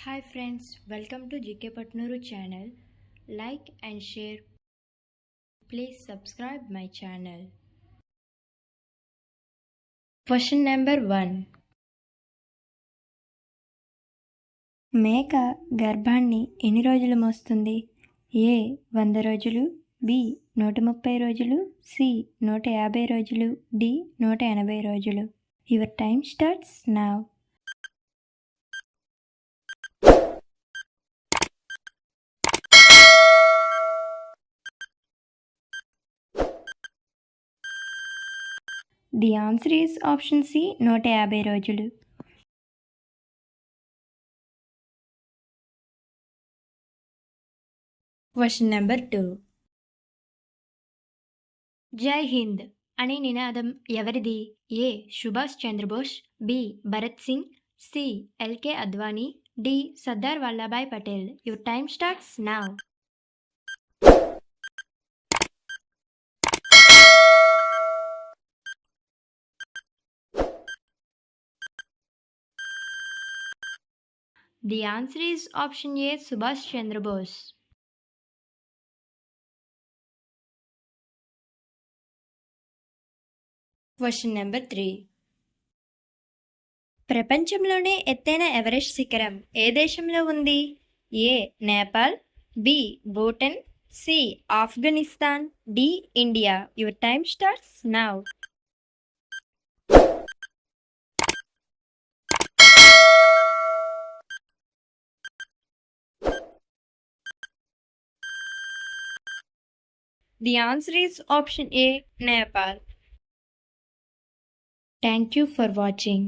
Hi friends, welcome to GK Patnuru channel. Like and share. Please subscribe my channel. Question number 1. మేక గర్భాన్ని ఎన్ని రోజులు మోస్తుంది? ఏ 100 రోజులు, B 130 రోజులు, సి 150 రోజులు, డి 180 రోజులు. Your time starts now. The answer is option C, 150 రోజులు. Question number 2. జై హింద్ అనే నినాదం ఎవరిది? A Subhash Chandrabose, B Bharat Singh, C LK Advani, D Sardar Vallabhbhai Patel. Your time starts now. The answer is option A, Subhash Chandra Bose. Question number 3. ప్రపంచంలోనే ఎత్తైన Everest శిఖరం ఏ దేశంలో ఉంది? A Nepal, B Bhutan, C Afghanistan, D India. Your time starts now. The answer is option A, Nepal. Thank you for watching.